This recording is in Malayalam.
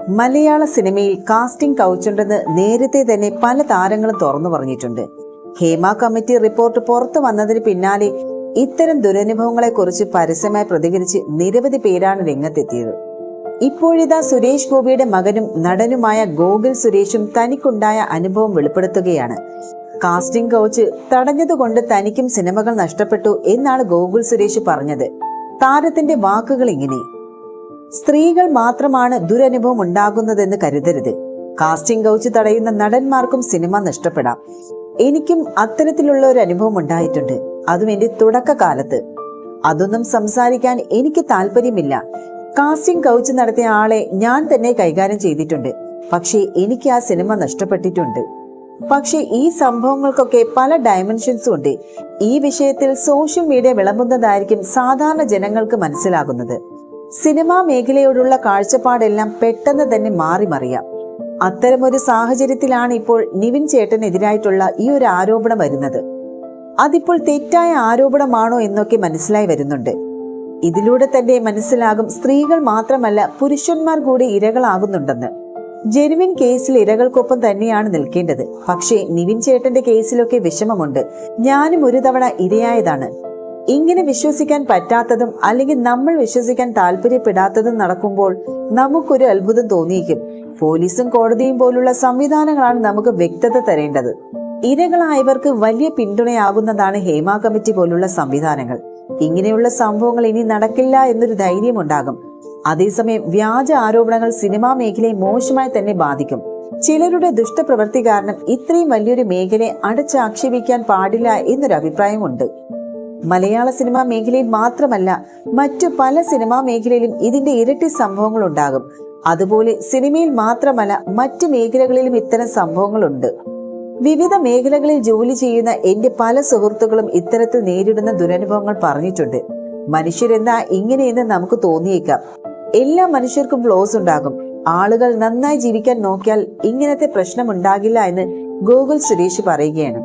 മലയാള സിനിമയിൽ കാസ്റ്റിംഗ് കൗച്ചുണ്ടെന്ന് നേരത്തെ തന്നെ പല താരങ്ങളും തുറന്നു പറഞ്ഞിട്ടുണ്ട്. ഹേമ കമ്മിറ്റി റിപ്പോർട്ട് പുറത്തു വന്നതിന് പിന്നാലെ ഇത്തരം ദുരനുഭവങ്ങളെക്കുറിച്ച് പരസ്യമായി പ്രതികരിച്ച് നിരവധി പേരാണ് രംഗത്തെത്തിയത്. ഇപ്പോഴിതാ സുരേഷ് ഗോപിയുടെ മകനും നടനുമായ ഗോകുൽ സുരേഷും തനിക്കുണ്ടായ അനുഭവം വെളിപ്പെടുത്തുകയാണ്. കാസ്റ്റിംഗ് കൗച്ച് തടഞ്ഞതുകൊണ്ട് തനിക്കും സിനിമകൾ നഷ്ടപ്പെട്ടു എന്നാണ് ഗോകുൽ സുരേഷ് പറഞ്ഞത്. താരത്തിന്റെ വാക്കുകൾ ഇങ്ങനെ: സ്ത്രീകൾ മാത്രമാണ് ദുരനുഭവം ഉണ്ടാകുന്നതെന്ന് കരുതരുത്. കാസ്റ്റിംഗ് കൗച്ച് തടയുന്ന നടന്മാർക്കും സിനിമ നഷ്ടപ്പെടാം. എനിക്കും അത്തരത്തിലുള്ള ഒരു അനുഭവം ഉണ്ടായിട്ടുണ്ട്, അതും എന്റെ തുടക്കകാലത്ത്. അതൊന്നും സംസാരിക്കാൻ എനിക്ക് താല്പര്യമില്ല. കാസ്റ്റിംഗ് കൗച്ച് നടത്തിയ ആളെ ഞാൻ തന്നെ കൈകാര്യം ചെയ്തിട്ടുണ്ട്. പക്ഷേ എനിക്ക് ആ സിനിമ നഷ്ടപ്പെട്ടിട്ടുണ്ട്. പക്ഷേ ഈ സംഭവങ്ങൾക്കൊക്കെ പല ഡയമെൻഷൻസും ഉണ്ട്. ഈ വിഷയത്തിൽ സോഷ്യൽ മീഡിയ വിളമ്പുന്നതായിരിക്കും സാധാരണ ജനങ്ങൾക്ക് മനസ്സിലാകുന്നത്. സിനിമാ മേഖലയോടുള്ള കാഴ്ചപ്പാടെല്ലാം പെട്ടെന്ന് തന്നെ മാറി മറിയാം. അത്തരമൊരു സാഹചര്യത്തിലാണ് ഇപ്പോൾ നിവിൻ ചേട്ടനെതിരായിട്ടുള്ള ഈ ഒരു ആരോപണം വരുന്നത്. അതിപ്പോൾ തെറ്റായ ആരോപണമാണോ എന്നൊക്കെ മനസ്സിലായി വരുന്നുണ്ട്. ഇതിലൂടെ തന്നെ മനസ്സിലാകും സ്ത്രീകൾ മാത്രമല്ല പുരുഷന്മാർ കൂടി ഇരകളാകുന്നുണ്ടെന്ന്. ജെനുവിൻ കേസിൽ ഇരകൾക്കൊപ്പം തന്നെയാണ് നിൽക്കേണ്ടത്. പക്ഷേ നിവിൻ ചേട്ടന്റെ കേസിലൊക്കെ വിഷമമുണ്ട്. ഞാനും ഒരു തവണ ഇരയായതാണ്. ഇങ്ങനെ വിശ്വസിക്കാൻ പറ്റാത്തതും അല്ലെങ്കിൽ നമ്മൾ വിശ്വസിക്കാൻ താല്പര്യപ്പെടാത്തതും നടക്കുമ്പോൾ നമുക്കൊരു അത്ഭുതം തോന്നിയേക്കും. പോലീസും കോടതിയും പോലുള്ള സംവിധാനങ്ങളാണ് നമുക്ക് വ്യക്തത തരേണ്ടത്. ഇരകളായവർക്ക് വലിയ പിന്തുണയാകുന്നതാണ് ഹേമ കമ്മിറ്റി പോലുള്ള സംവിധാനങ്ങൾ. ഇങ്ങനെയുള്ള സംഭവങ്ങൾ ഇനി നടക്കില്ല എന്നൊരു ധൈര്യം ഉണ്ടാകും. അതേസമയം വ്യാജ ആരോപണങ്ങൾ സിനിമാ മേഖലയെ മോശമായി തന്നെ ബാധിക്കും. ചിലരുടെ ദുഷ്ടപ്രവൃത്തി കാരണം ഇത്രയും വലിയൊരു മേഖലയെ അടച്ചാക്ഷേപിക്കാൻ പാടില്ല എന്നൊരു അഭിപ്രായമുണ്ട്. മലയാള സിനിമാ മേഖലയിൽ മാത്രമല്ല മറ്റു പല സിനിമാ മേഖലയിലും ഇതിന്റെ ഇരട്ടി സംഭവങ്ങൾ ഉണ്ടാകും. അതുപോലെ സിനിമയിൽ മാത്രമല്ല മറ്റു മേഖലകളിലും ഇത്തരം സംഭവങ്ങളുണ്ട്. വിവിധ മേഖലകളിൽ ജോലി ചെയ്യുന്ന എന്റെ പല സുഹൃത്തുക്കളും ഇത്തരത്തിൽ നേരിടുന്ന ദുരനുഭവങ്ങൾ പറഞ്ഞിട്ടുണ്ട്. മനുഷ്യരെന്താ ഇങ്ങനെയെന്ന് നമുക്ക് തോന്നിയേക്കാം. എല്ലാ മനുഷ്യർക്കും ഫ്ലോസ് ഉണ്ടാകും. ആളുകൾ നന്നായി ജീവിക്കാൻ നോക്കിയാൽ ഇങ്ങനത്തെ പ്രശ്നം ഉണ്ടാകില്ല എന്ന് ഗോകുൽ സുരേഷ് പറയുകയാണ്.